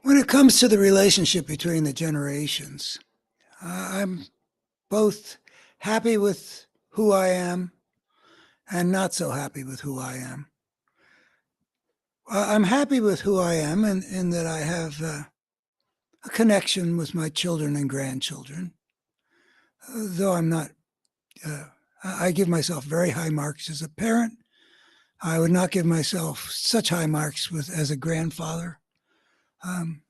When it comes to the relationship between the generations, I'm both happy with who I am and not so happy with who I am. I'm happy with who I am in that I have a connection with my children and grandchildren, though I'm not, I give myself very high marks as a parent. I would not give myself such high marks as a grandfather. Um,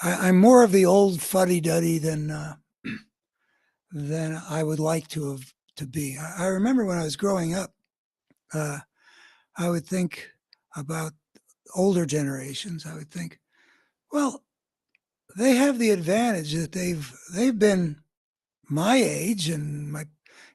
I'm more of the old fuddy-duddy than I would like to be. I remember when I was growing up, uh, I would think about older generations. I would think, well, they have the advantage that they've been my age and my,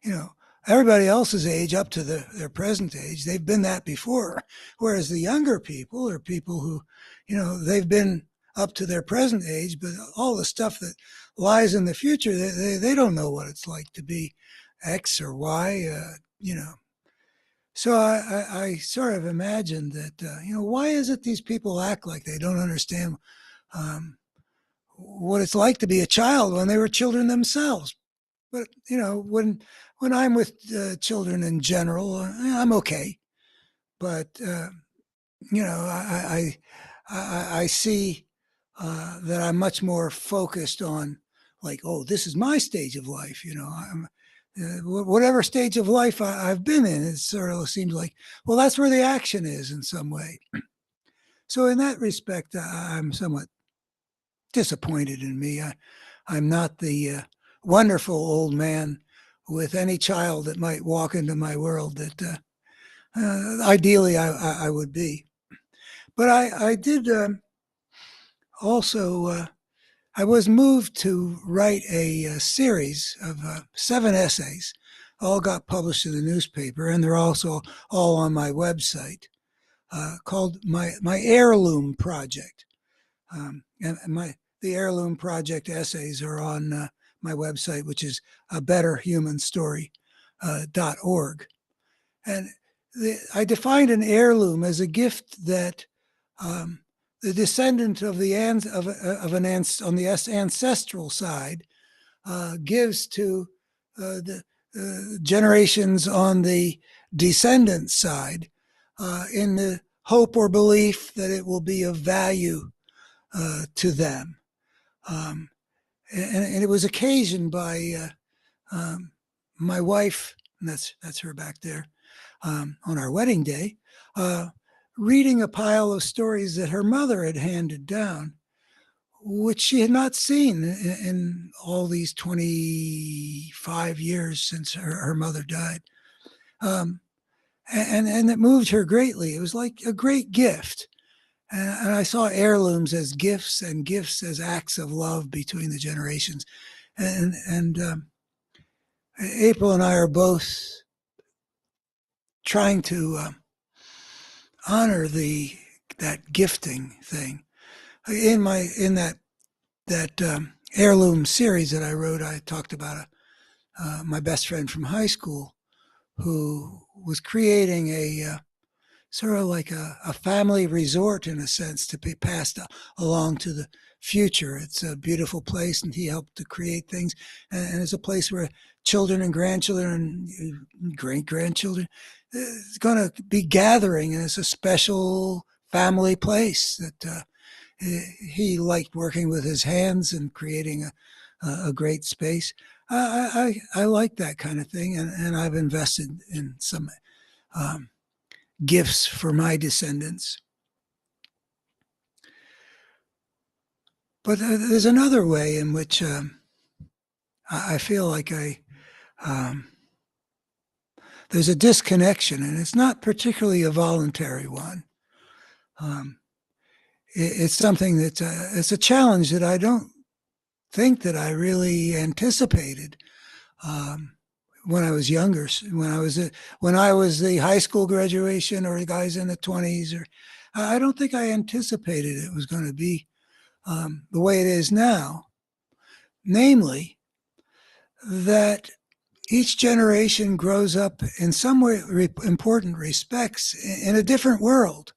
you know, everybody else's age up to their present age. They've been that before, whereas the younger people are people who, they've been up to their present age, but all the stuff that lies in the future, they don't know what it's like to be X or Y, So I sort of imagined that, why is it these people act like they don't understand um, what it's like to be a child when they were children themselves? But when I'm with children in general, I'm okay. But I see that I'm much more focused on, like, oh, this is my stage of life. Whatever stage of life I've been in, it sort of seems like, well, that's where the action is in some way. So in that respect, I'm somewhat disappointed in me. I'm not the wonderful old man with any child that might walk into my world that ideally I would be. But I did also, I was moved to write a series of 7 essays, all got published in the newspaper, and they're also all on my website, called my Heirloom Project. And the Heirloom Project essays are on my website, which is a betterhumanstory.org. And I defined an heirloom as a gift that the descendant of an on the ancestral side gives to the generations on the descendant side, in the hope or belief that it will be of value to them. And it was occasioned by my wife, and that's her back there, on our wedding day, reading a pile of stories that her mother had handed down, which she had not seen in all these 25 years since her mother died. And it moved her greatly. It was like a great gift. And I saw heirlooms as gifts and gifts as acts of love between the generations. And April and I are both trying to honor that gifting thing. In that heirloom series that I wrote, I talked about my best friend from high school who was creating a sort of like a family resort, in a sense, to be passed along to the future. It's a beautiful place, and he helped to create things. And it's a place where children and grandchildren and great-grandchildren is going to be gathering, and it's a special family place that he liked working with his hands and creating a great space. I like that kind of thing, and I've invested in some gifts for my descendants. But there's another way in which I feel like there's a disconnection, and it's not particularly a voluntary one. It's something that's it's a challenge that I don't think that I really anticipated when I was younger. When I was the high school graduation, or the guys in the 20s, or I don't think I anticipated it was going to be the way it is now. Namely, that each generation grows up in some way, important respects, in a different world.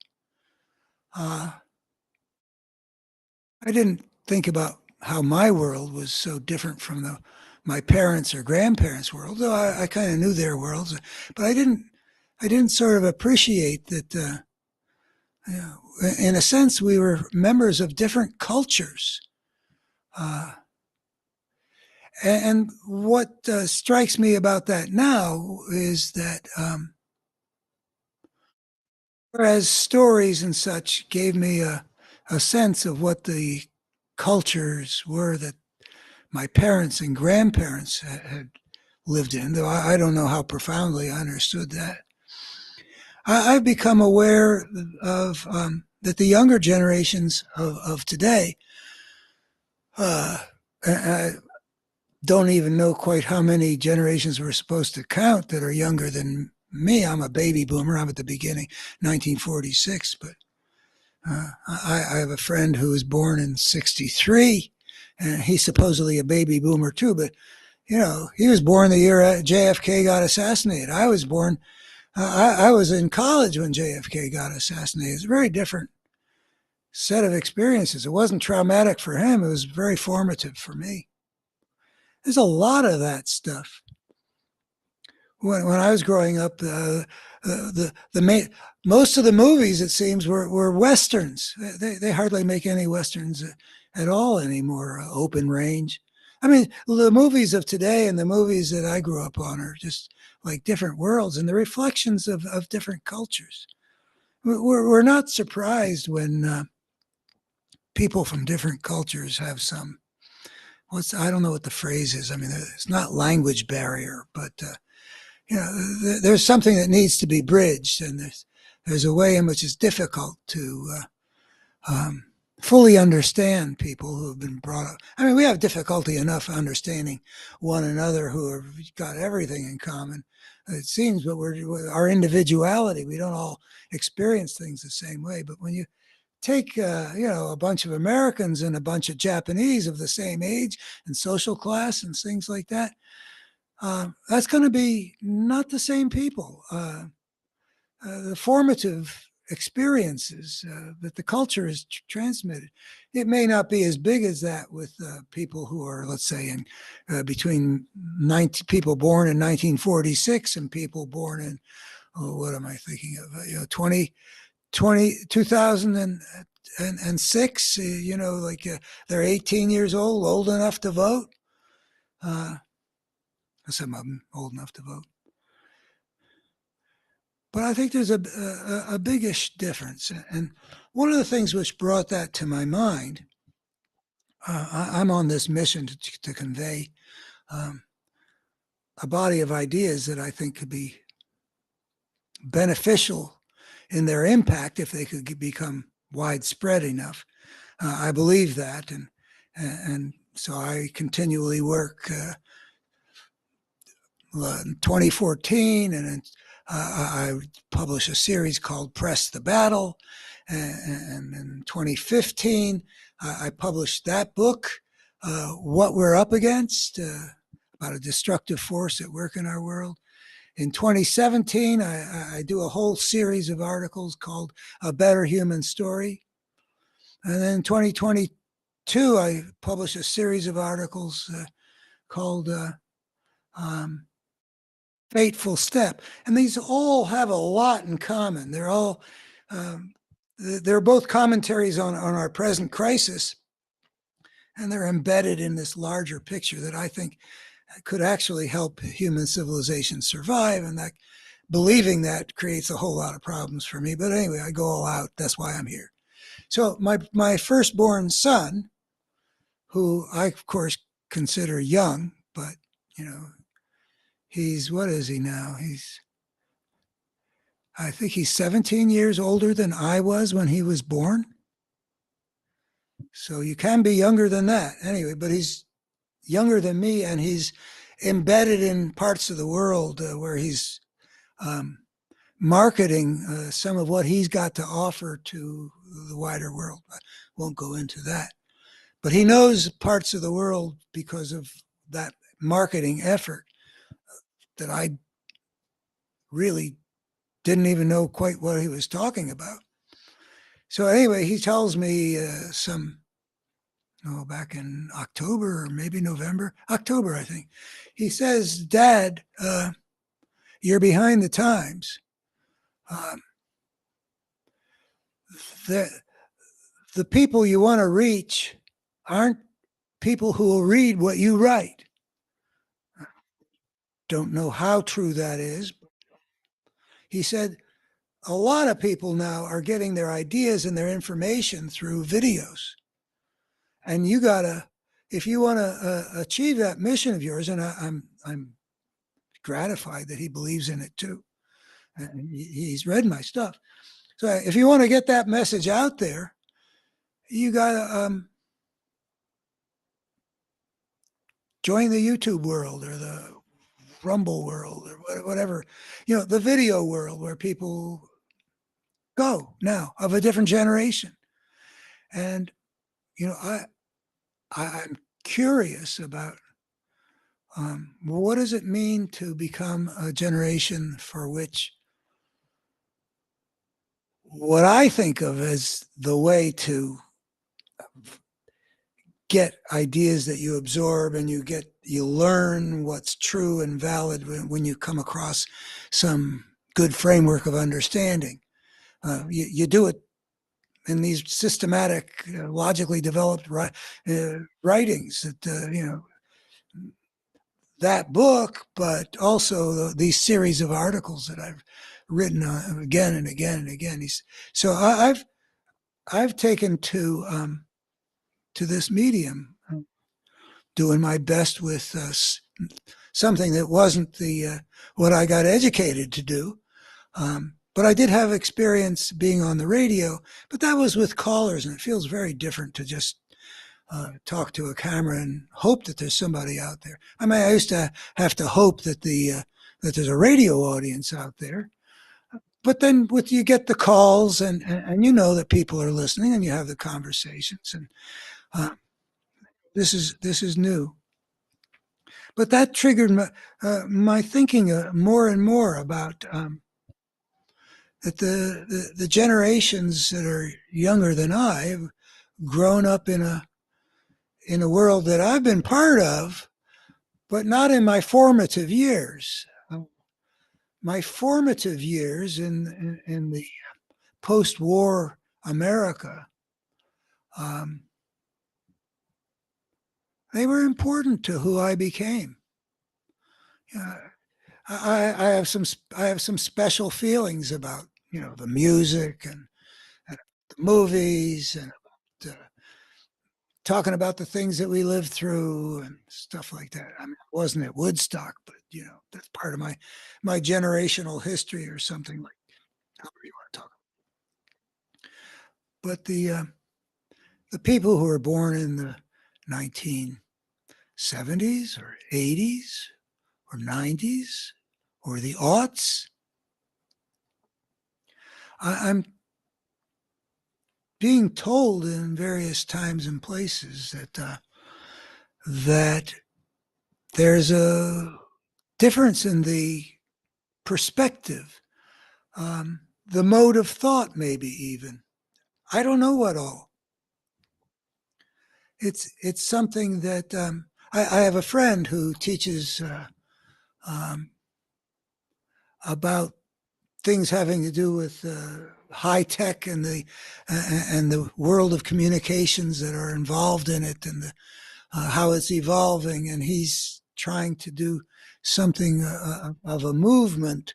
I didn't think about how my world was so different from my parents' or grandparents' world, though I kind of knew their worlds, but I didn't sort of appreciate that. You know, in a sense, we were members of different cultures. Uh, and what strikes me about that now is that whereas stories and such gave me a sense of what the cultures were that my parents and grandparents had lived in, though I don't know how profoundly I understood that. I've become aware of that the younger generations of today uh, I don't even know quite how many generations we're supposed to count that are younger than me. I'm a baby boomer. I'm at the beginning, 1946, but I have a friend who was born in 63, and he's supposedly a baby boomer too, but he was born the year JFK got assassinated. I was born, I was in college when JFK got assassinated. It's a very different set of experiences. It wasn't traumatic for him, it was very formative for me. There's a lot of that stuff. When I was growing up, most of the movies, it seems, were westerns. They hardly make any westerns at all anymore. Open range. I mean, the movies of today and the movies that I grew up on are just like different worlds and the reflections of different cultures. We're not surprised when people from different cultures have some. I don't know what the phrase is. I mean, it's not language barrier, but there's something that needs to be bridged, and there's a way in which it's difficult to fully understand people who have been brought up. I mean, we have difficulty enough understanding one another who have got everything in common. It seems, but our individuality, we don't all experience things the same way. But when you take a bunch of Americans and a bunch of Japanese of the same age and social class and things like that, that's going to be not the same people. The formative experiences that the culture is transmitted. It may not be as big as that with people who are, let's say, in between people born in 1946 and people born in, what am I thinking of? 2006. Like they're 18 years old enough to vote. Some of them old enough to vote. But I think there's a biggish difference. And one of the things which brought that to my mind, I'm on this mission to convey a body of ideas that I think could be beneficial in their impact if they could become widespread enough. I believe that, and so I continually work. 2014, and I published a series called Press the Battle. And in 2015, I published that book, What We're Up Against, about a destructive force at work in our world. In 2017, I do a whole series of articles called A Better Human Story. And then in 2022, I published a series of articles called Fateful Step. And these all have a lot in common. They're both commentaries on our present crisis, and they're embedded in this larger picture that I think could actually help human civilization survive. And that believing that creates a whole lot of problems for me. But anyway, I go all out. That's why I'm here. So my firstborn son, who I, of course, consider young, but, what is he now? I think he's 17 years older than I was when he was born. So you can be younger than that. Anyway, but he's younger than me, and he's embedded in parts of the world where he's marketing some of what he's got to offer to the wider world. I won't go into that. But he knows parts of the world because of that marketing effort that I really didn't even know quite what he was talking about. So anyway, he tells me some oh, back in October or maybe November, October, I think. He says, "Dad, you're behind the times. Um, the the people you want to reach aren't people who will read what you write." Don't know how true that is. He said, a lot of people now are getting their ideas and their information through videos. And you gotta, if you want to achieve that mission of yours, and I'm gratified that he believes in it too. And he's read my stuff. So if you want to get that message out there, you gotta join the YouTube world or the Rumble world or whatever, the video world where people go now of a different generation. And I'm curious about what does it mean to become a generation for which what I think of as the way to get ideas that you absorb and you learn what's true and valid when you come across some good framework of understanding. You do it in these systematic, logically developed writings that that book, but also these series of articles that I've written again and again and again. So I've taken to this medium, doing my best with something that wasn't the what I got educated to do. But I did have experience being on the radio, but that was with callers, and it feels very different to just talk to a camera and hope that there's somebody out there. I mean, I used to have to hope that that there's a radio audience out there. But then you get the calls and you know that people are listening and you have the conversations and this is new. But that triggered my thinking more and more about that the generations that are younger than I have grown up in a world that I've been part of, but not in my formative years. My formative years in the post-war America, um, they were important to who I became. Uh, I have some special feelings about the music and the movies and talking about the things that we lived through and stuff like that. I mean, I wasn't at Woodstock, but that's part of my generational history or something like however you want to talk. But the people who were born in the 1970s or 80s or 90s or the aughts, I'm being told in various times and places that there's a difference in the perspective, the mode of thought, maybe even. I don't know what all. It's something that I have a friend who teaches um, about things having to do with high tech and the world of communications that are involved in it and how it's evolving. And he's trying to do something of a movement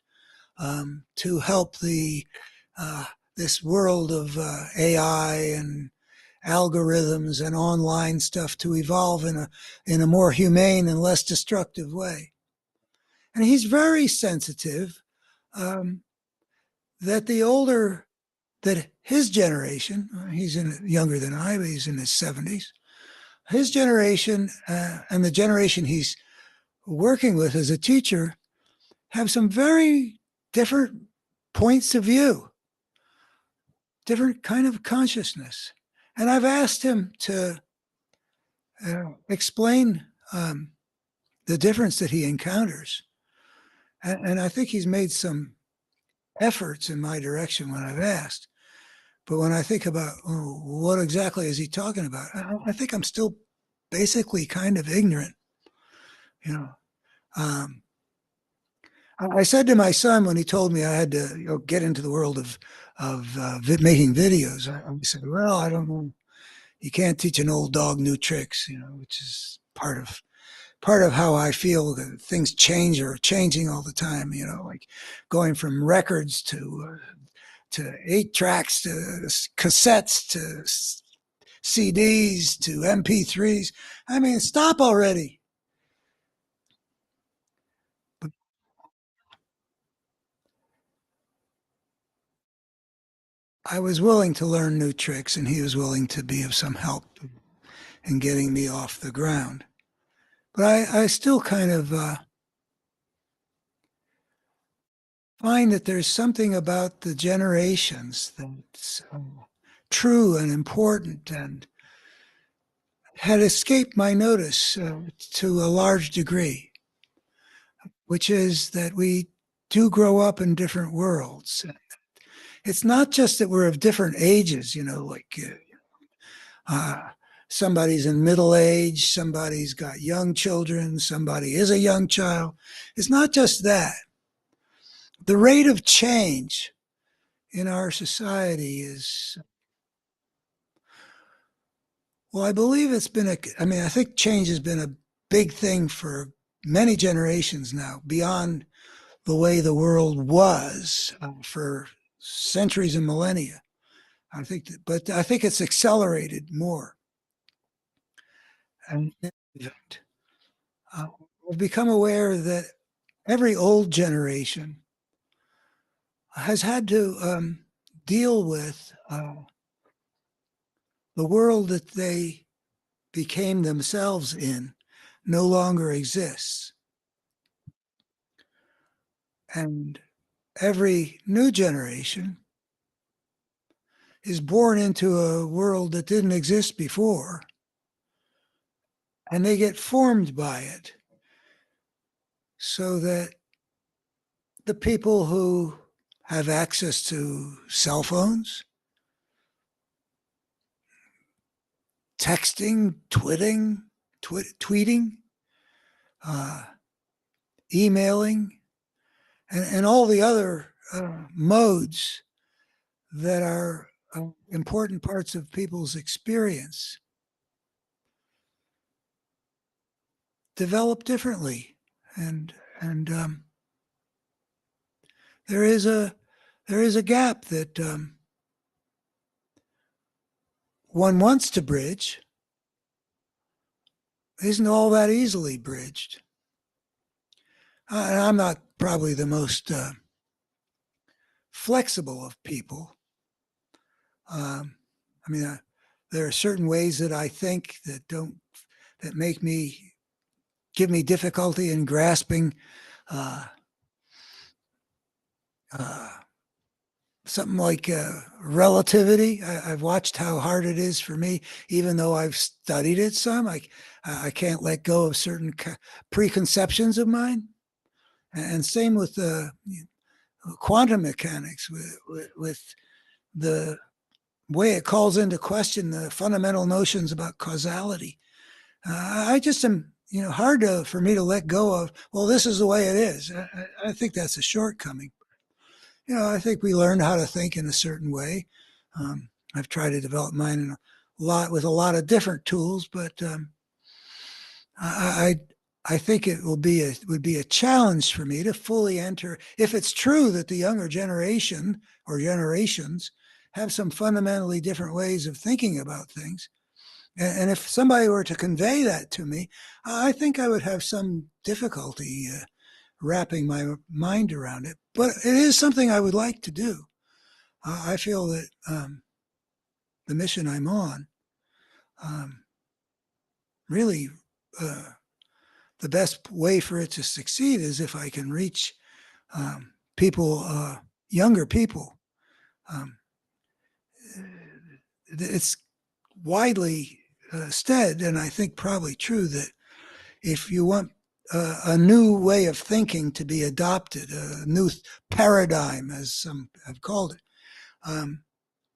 to help this world of AI and algorithms and online stuff to evolve in a more humane and less destructive way. And he's very sensitive um, that that his generation, he's younger than I, but he's in his 70s, his generation and the generation he's working with as a teacher have some very different points of view, different kind of consciousness. And I've asked him to explain the difference that he encounters. And I think he's made some efforts in my direction when I've asked. But when I think about what exactly is he talking about, I think I'm still basically kind of ignorant. You know, um, I said to my son when he told me I had to get into the world of making videos. I said, "Well, I don't know. You can't teach an old dog new tricks, which is part of how I feel that things change or are changing all the time. Like going from records to 8 tracks to cassettes to CDs to MP3s. I mean, stop already." But I was willing to learn new tricks, and he was willing to be of some help in getting me off the ground. But I still kind of find that there's something about the generations that's true and important and had escaped my notice to a large degree, which is that we do grow up in different worlds. It's not just that we're of different ages, like uh, somebody's in middle age, somebody's got young children, somebody is a young child. It's not just that. The rate of change in our society is, well, I believe I think change has been a big thing for many generations now, beyond the way the world was for centuries and millennia. But I think it's accelerated more. And uh, I've become aware that every old generation has had to deal with the world that they became themselves in no longer exists. And every new generation is born into a world that didn't exist before, and they get formed by it. So that the people who have access to cell phones, texting, tweeting, uh, emailing, and all the other modes that are important parts of people's experience develop differently, and there is a gap that one wants to bridge, isn't all that easily bridged. I'm not probably the most flexible of people. Um, I mean, there are certain ways that I think that make me give me difficulty in grasping uh, uh, something like relativity. I've watched how hard it is for me, even though I've studied it some. I can't let go of certain preconceptions of mine, and same with quantum mechanics, with the way it calls into question the fundamental notions about causality. I just am, hard for me to let go of. Well, this is the way it is. I think that's a shortcoming. I think we learn how to think in a certain way. I've tried to develop mine in with a lot of different tools, but I I think would be a challenge for me to fully enter, if it's true that the younger generation or generations have some fundamentally different ways of thinking about things. And if somebody were to convey that to me, I think I would have some difficulty wrapping my mind around it. But it is something I would like to do. I feel that the mission I'm on um, really uh, the best way for it to succeed is if I can reach people, younger people. Um, it's widely said, and I think probably true, that if you want a new way of thinking to be adopted, a new paradigm, as some have called it, um,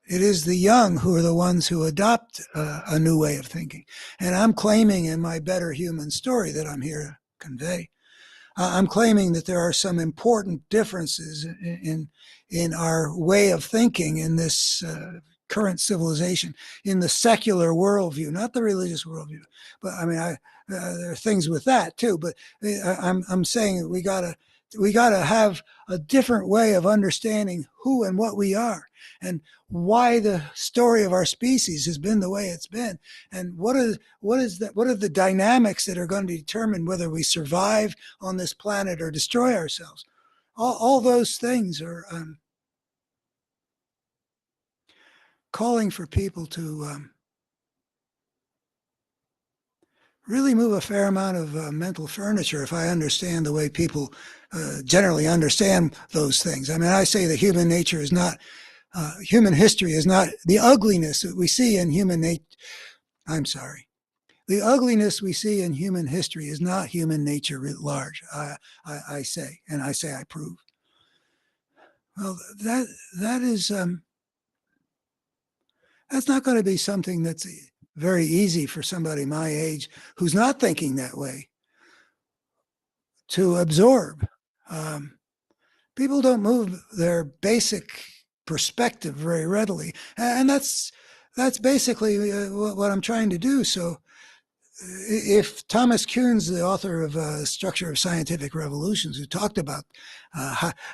It is the young who are the ones who adopt a new way of thinking. And I'm claiming in my Better Human story that I'm here to convey, I'm claiming that there are some important differences in our way of thinking in this current civilization, in the secular worldview, not the religious worldview. But I mean, there are things with that too. But I'm saying that we gotta have a different way of understanding who and what we are, and why the story of our species has been the way it's been, and what are the dynamics that are going to determine whether we survive on this planet or destroy ourselves. All those things are calling for people to really move a fair amount of mental furniture if I understand the way people generally understand those things. I mean, I say that human nature is not, human history is not the ugliness that we see in human nature. I'm sorry. The ugliness we see in human history is not human nature writ large. I say, and I say I prove. Well, that is that's not going to be something that's very easy for somebody my age who's not thinking that way to absorb. Um, People don't move their basic perspective very readily, and that's basically what I'm trying to do. So if Thomas Kuhn's the author of Structure of Scientific Revolutions, who talked about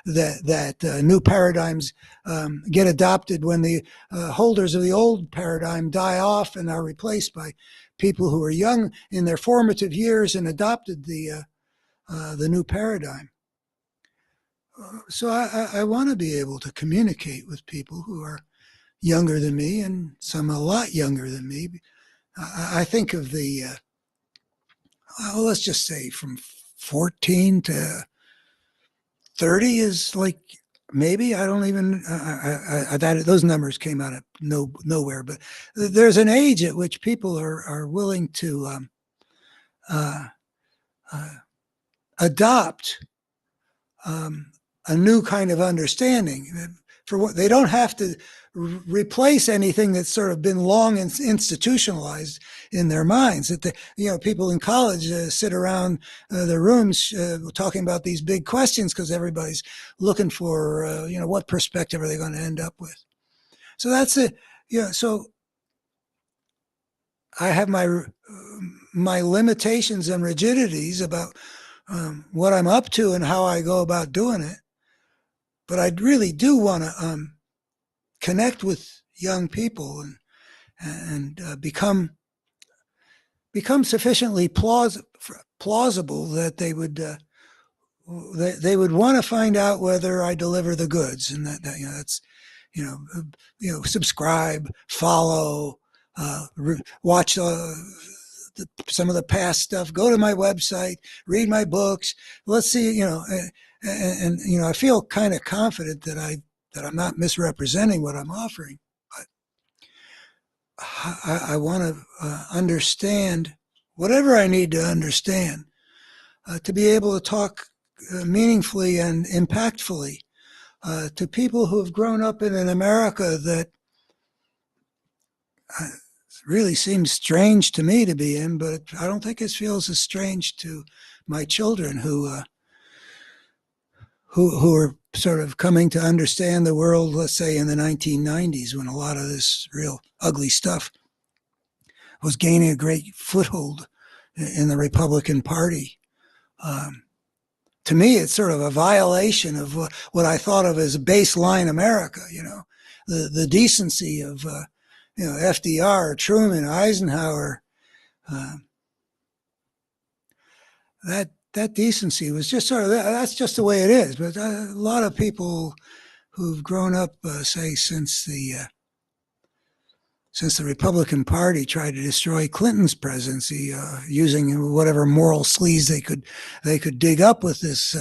that new paradigms get adopted when the holders of the old paradigm die off and are replaced by people who are young in their formative years and adopted the new paradigm. So I want to be able to communicate with people who are younger than me and some a lot younger than me. I think of the well, let's just say from 14 to 30 is like, maybe I don't even that those numbers came out of nowhere, but there's an age at which people are willing to uh, uh, adopt um, a new kind of understanding. For what they don't have to replace anything that's sort of been long institutionalized in their minds. That people in college sit around their rooms talking about these big questions because everybody's looking for what perspective are they going to end up with. So that's it. So I have my limitations and rigidities about what I'm up to and how I go about doing it. But I really do want to connect with young people and become sufficiently plausible that they would want to find out whether I deliver the goods, and that's subscribe, follow, watch some of the past stuff, go to my website, read my books. Let's see, and I feel kind of confident that I'm not misrepresenting what I'm offering. But I want to understand whatever I need to understand to be able to talk meaningfully and impactfully to people who have grown up in an America that really seems strange to me to be in, but I don't think it feels as strange to my children who are sort of coming to understand the world, let's say in the 1990s, when a lot of this real ugly stuff was gaining a great foothold in the Republican Party. To me, it's sort of a violation of what I thought of as baseline America, the decency of, FDR, Truman, Eisenhower. That decency was just sort of, that's just the way it is. But a lot of people who've grown up, say, since the Republican Party tried to destroy Clinton's presidency, using whatever moral sleaze they could dig up with this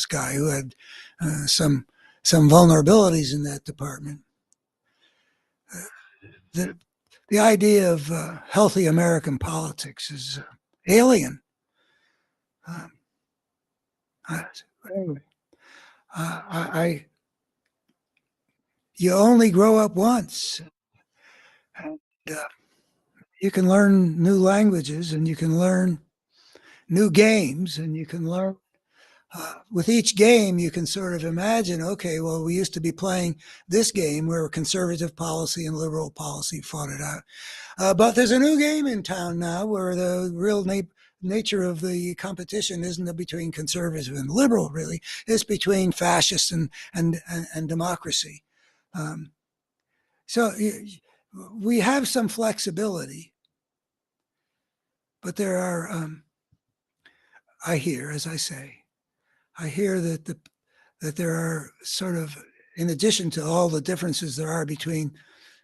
guy who had some vulnerabilities in that department. The the idea of healthy American politics is alien. Um, anyway, I you only grow up once. And, you can learn new languages and you can learn new games and you can learn with each game, you can sort of imagine, okay, well, we used to be playing this game where conservative policy and liberal policy fought it out. But there's a new game in town now where the real nature of the competition isn't between conservative and liberal, really. It's between fascist and democracy. Um, so we have some flexibility, but there are, I hear, as I say, I hear that there are sort of, in addition to all the differences there are between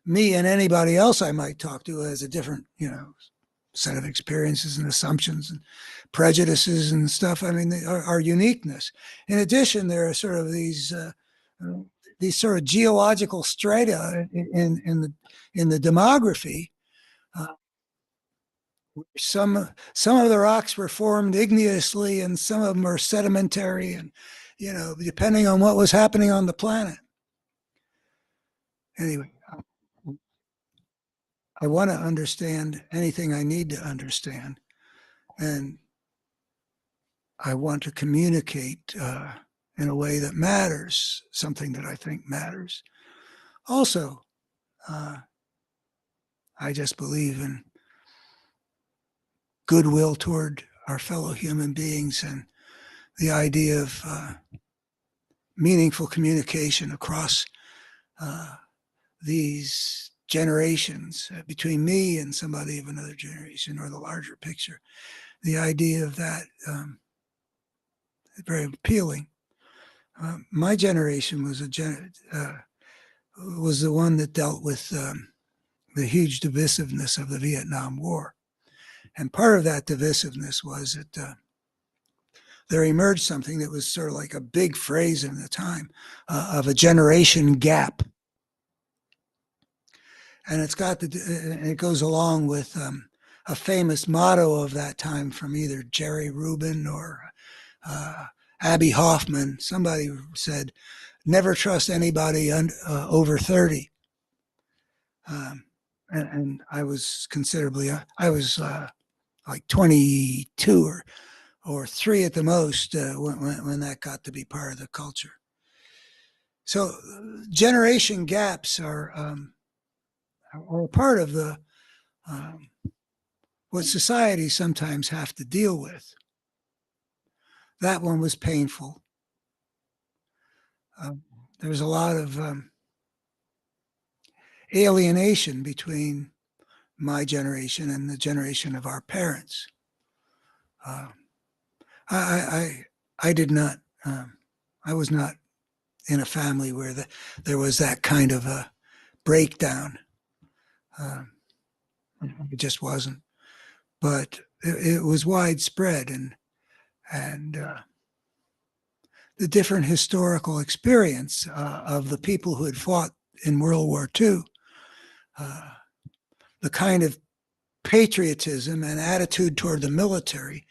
me and anybody else I might talk to who has a different, set of experiences and assumptions and prejudices and stuff. I mean, our uniqueness. In addition, there are sort of these sort of geological strata in the demography. Uh, some of the rocks were formed igneously, and some of them are sedimentary, and depending on what was happening on the planet. Anyway, I want to understand anything I need to understand, and I want to communicate in a way that matters, something that I think matters. Also, I just believe in goodwill toward our fellow human beings and the idea of meaningful communication across these generations between me and somebody of another generation or the larger picture. The idea of that is very appealing. My generation was was the one that dealt with the huge divisiveness of the Vietnam War. And part of that divisiveness was that there emerged something that was sort of like a big phrase in the time of a generation gap. And it goes along with a famous motto of that time from either Jerry Rubin or Abby Hoffman. Somebody said, never trust anybody over 30. And I was I was like 22 or 3 at the most when that got to be part of the culture. So generation gaps are part of the what societies sometimes have to deal with. That one was painful. There was a lot of alienation between my generation and the generation of our parents. I did not. I was not in a family where there was that kind of a breakdown. It just wasn't. But it was widespread, and the different historical experience of the people who had fought in World War II, the kind of patriotism and attitude toward the military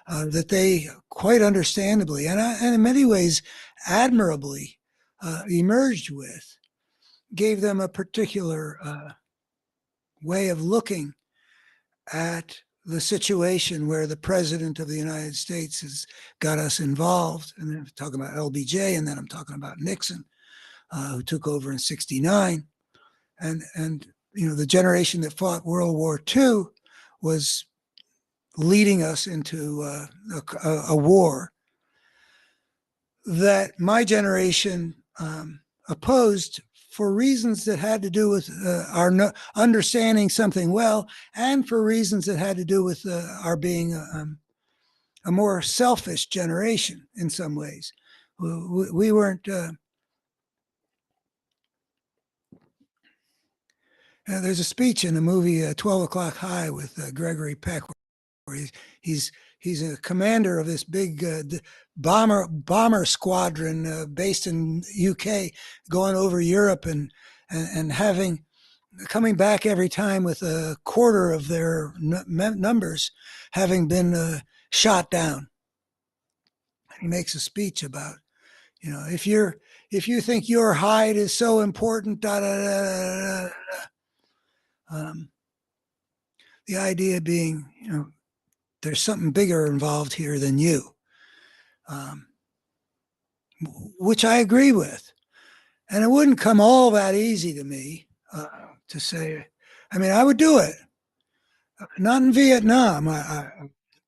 that they quite understandably and in many ways admirably emerged with, gave them a particular way of looking at the situation where the president of the United States has got us involved. And then I'm talking about LBJ, and then I'm talking about Nixon, who took over in '69. And the generation that fought World War II was leading us into a war that my generation opposed for reasons that had to do with our understanding something well, and for reasons that had to do with our being a more selfish generation in some ways. We weren't. There's a speech in the movie 12 O'Clock High with Gregory Peck, where he's a commander of this big bomber squadron based in UK, going over Europe and coming back every time with a quarter of their numbers having been shot down. He makes a speech about, if if you think your hide is so important, da da da da. Da. Um, the idea being, there's something bigger involved here than you, um, which I agree with. And it wouldn't come all that easy to me to say. I mean, I would do it. Not in Vietnam.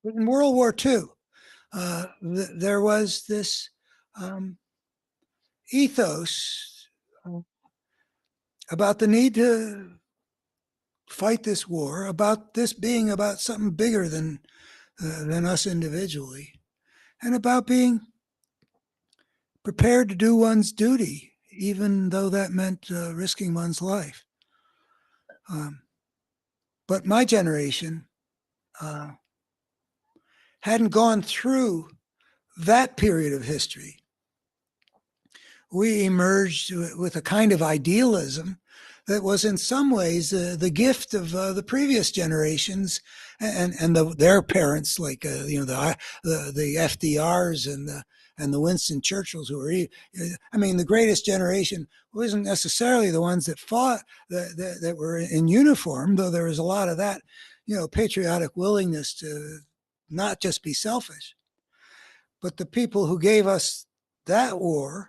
In World War II, there was this um, ethos about the need to fight this war, about this being about something bigger than us individually, and about being prepared to do one's duty, even though that meant risking one's life. Um, but my generation uh, hadn't gone through that period of history. We emerged with a kind of idealism that was in some ways the gift of the previous generations and their parents, like the FDRs and the Winston Churchills, who were, I mean, the greatest generation wasn't necessarily the ones that fought, that were in uniform, though there was a lot of that, patriotic willingness to not just be selfish. But the people who gave us that war,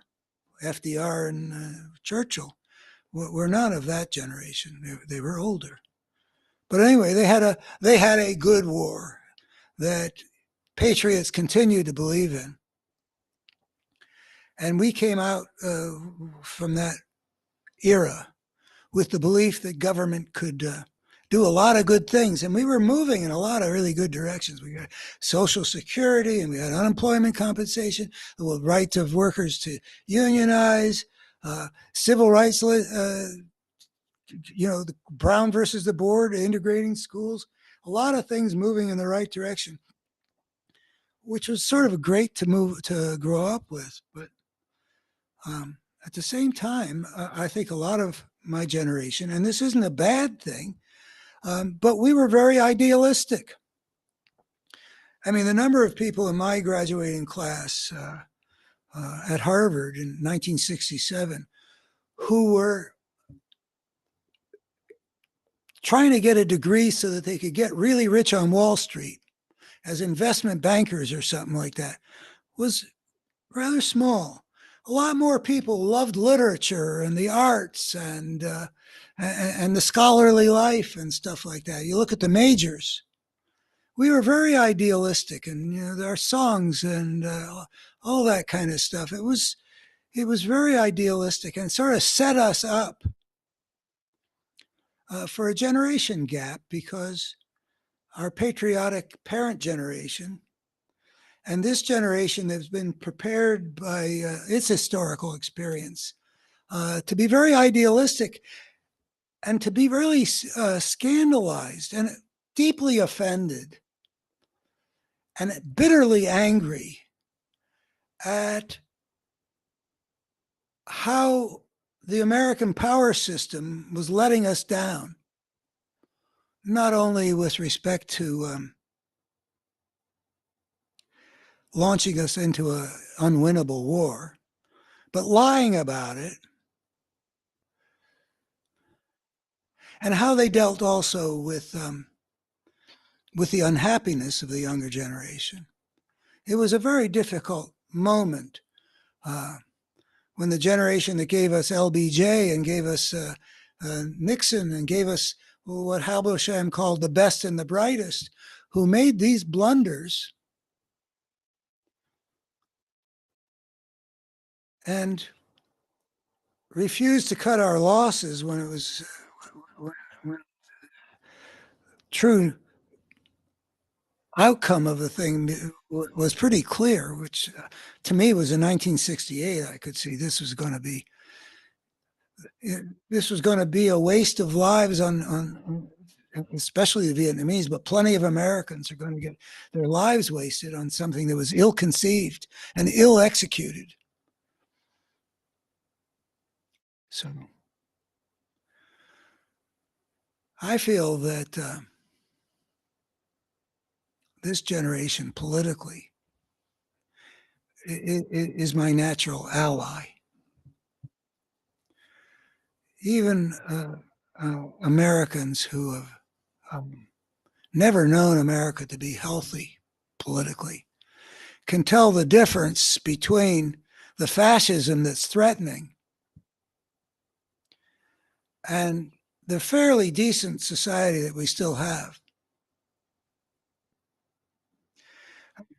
FDR and Churchill, were not of that generation. They were older. But anyway, they had a good war that patriots continued to believe in. And we came out from that era with the belief that government could do a lot of good things. And we were moving in a lot of really good directions. We got Social Security and we had unemployment compensation, the right of workers to unionize, civil rights, the Brown versus the board, integrating schools, a lot of things moving in the right direction, which was sort of great to grow up with. But at the same time, I think a lot of my generation, and this isn't a bad thing, but we were very idealistic. I mean, the number of people in my graduating class at Harvard in 1967 who were trying to get a degree so that they could get really rich on Wall Street as investment bankers or something like that was rather small. A lot more people loved literature and the arts and the scholarly life and stuff like that. You look at the majors. We were very idealistic, and our songs and all that kind of stuff. It was very idealistic and sort of set us up for a generation gap, because our patriotic parent generation and this generation that's been prepared by its historical experience to be very idealistic and to be really scandalized and deeply offended and bitterly angry at how the American power system was letting us down, not only with respect to launching us into an unwinnable war, but lying about it, and how they dealt also with the unhappiness of the younger generation. It was a very difficult moment when the generation that gave us LBJ and gave us Nixon and gave us what Halberstam called the best and the brightest, who made these blunders and refused to cut our losses when it was when true outcome of the thing was pretty clear, which to me was in 1968. I could see this was going to be a waste of lives on especially the Vietnamese, but plenty of Americans are going to get their lives wasted on something that was ill-conceived and ill-executed. So I feel that this generation politically is my natural ally. even Americans who have um, never known America to be healthy politically can tell the difference between the fascism that's threatening and the fairly decent society that we still have.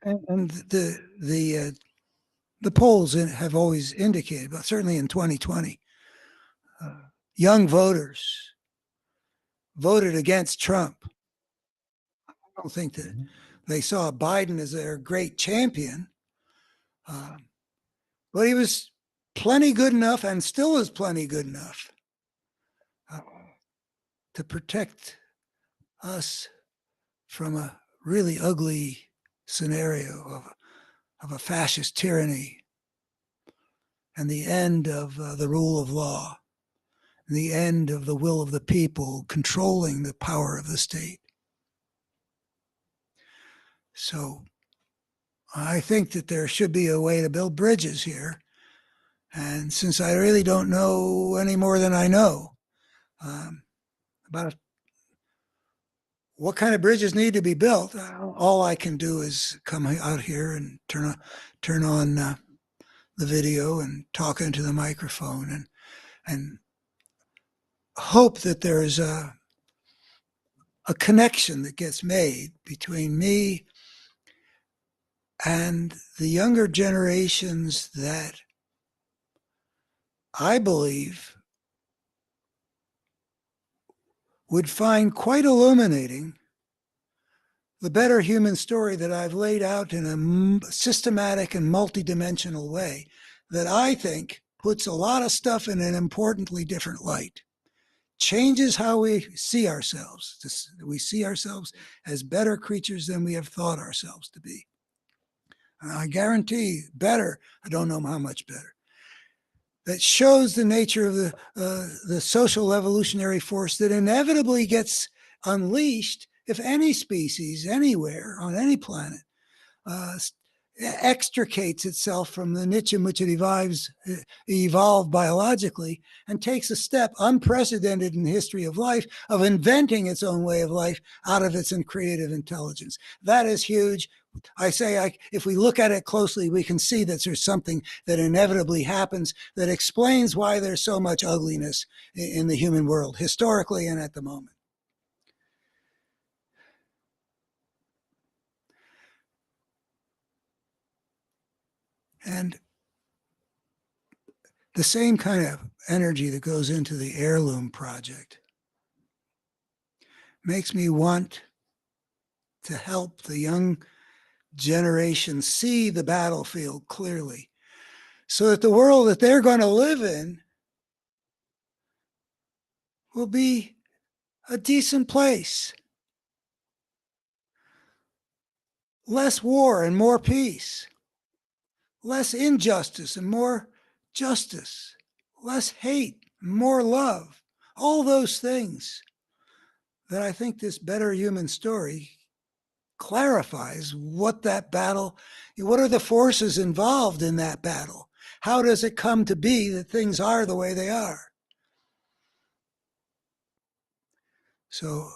And the polls have always indicated, but certainly in 2020, uh, young voters voted against Trump. I don't think that they saw Biden as their great champion, uh, but he was plenty good enough and still is plenty good enough uh, to protect us from a really ugly scenario of a fascist tyranny and the end of the rule of law, and the end of the will of the people controlling the power of the state. So I think that there should be a way to build bridges here. And since I really don't know any more than I know about what kind of bridges need to be built, all I can do is come out here and turn on the video and talk into the microphone and hope that there's a connection that gets made between me and the younger generations that I believe would find quite illuminating the better human story that I've laid out in a systematic and multidimensional way that I think puts a lot of stuff in an importantly different light, changes how we see ourselves. We see ourselves as better creatures than we have thought ourselves to be. And I guarantee better, I don't know how much better. That shows the nature of the social evolutionary force that inevitably gets unleashed if any species anywhere on any planet uh, extricates itself from the niche in which it evolved biologically and takes a step unprecedented in the history of life of inventing its own way of life out of its creative intelligence. That is huge. I say, if we look at it closely, we can see that there's something that inevitably happens that explains why there's so much ugliness in the human world, historically and at the moment. And the same kind of energy that goes into the Heirloom Project makes me want to help the young generation see the battlefield clearly so that the world that they're going to live in will be a decent place. Less war and more peace. Less injustice and more justice. Less hate and more love. All those things that I think this better human story clarifies what that battle, what are the forces involved in that battle? How does it come to be that things are the way they are? So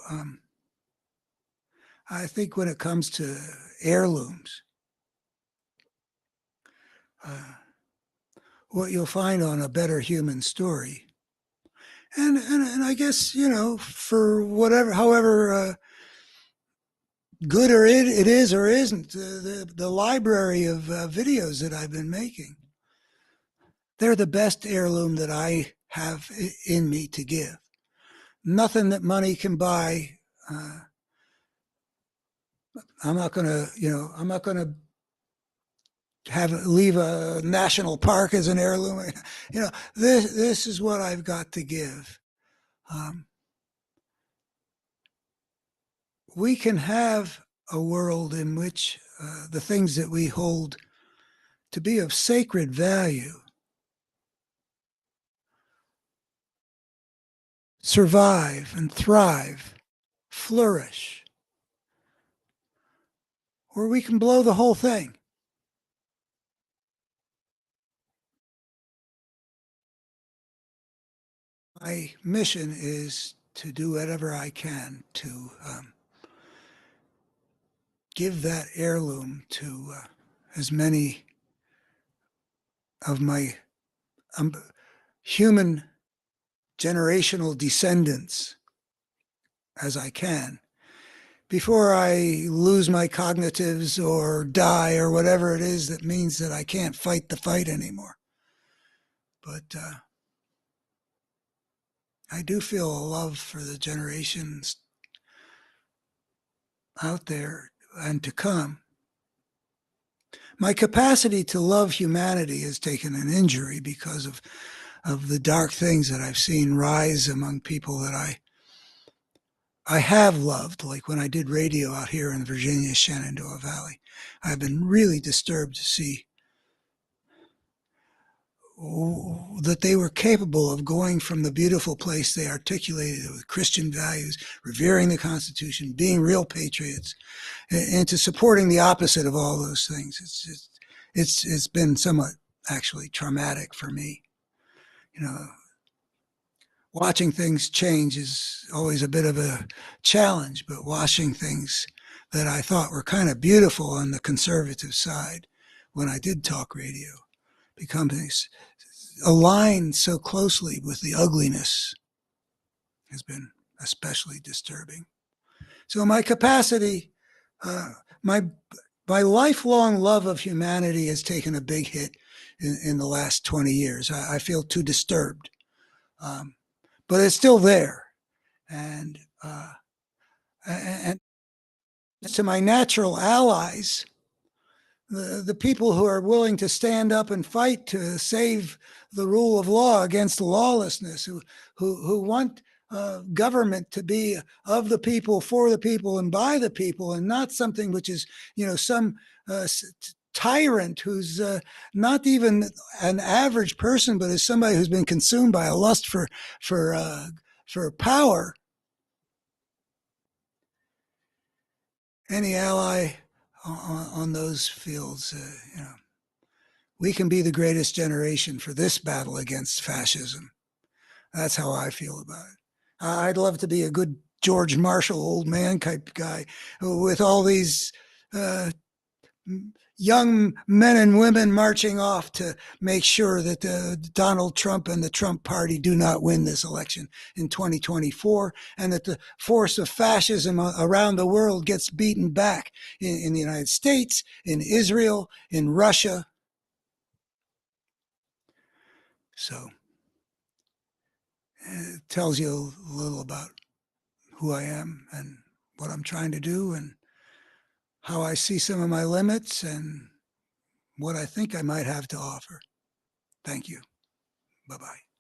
I think when it comes to heirlooms, what you'll find on a better human story, and I guess, for whatever, however good or it is or isn't, the library of videos that I've been making, they're the best heirloom that I have in me to give. Nothing that money can buy. I'm not going to, I'm not going to leave a national park as an heirloom. This is what I've got to give. We can have a world in which the things that we hold to be of sacred value survive and thrive, flourish, or we can blow the whole thing. My mission is to do whatever I can to give that heirloom to as many of my um, human generational descendants as I can before I lose my cognitives or die or whatever it is that means that I can't fight the fight anymore. But I do feel a love for the generations out there and to come. My capacity to love humanity has taken an injury because of the dark things that I've seen rise among people that I have loved, like when I did radio out here in Virginia's Shenandoah Valley. I've been really disturbed to see that they were capable of going from the beautiful place they articulated with Christian values, revering the Constitution, being real patriots, into supporting the opposite of all those things. It's been somewhat actually traumatic for me. You know, watching things change is always a bit of a challenge, but watching things that I thought were kind of beautiful on the conservative side when I did talk radio become aligned so closely with the ugliness has been especially disturbing. So my capacity, uh, my my lifelong love of humanity has taken a big hit in the last 20 years. I feel too disturbed, um, but it's still there. And and to my natural allies, the people who are willing to stand up and fight to save the rule of law against lawlessness, who want government to be of the people, for the people, and by the people, and not something which is, some tyrant who's not even an average person, but is somebody who's been consumed by a lust for for power. Any ally on those fields, we can be the greatest generation for this battle against fascism. That's how I feel about it. I'd love to be a good George Marshall old man type guy with all these uh, young men and women marching off to make sure that Donald Trump and the Trump party do not win this election in 2024, and that the force of fascism around the world gets beaten back in the United States, in Israel, in Russia. So it tells you a little about who I am and what I'm trying to do and how I see some of my limits and what I think I might have to offer. Thank you. Bye bye.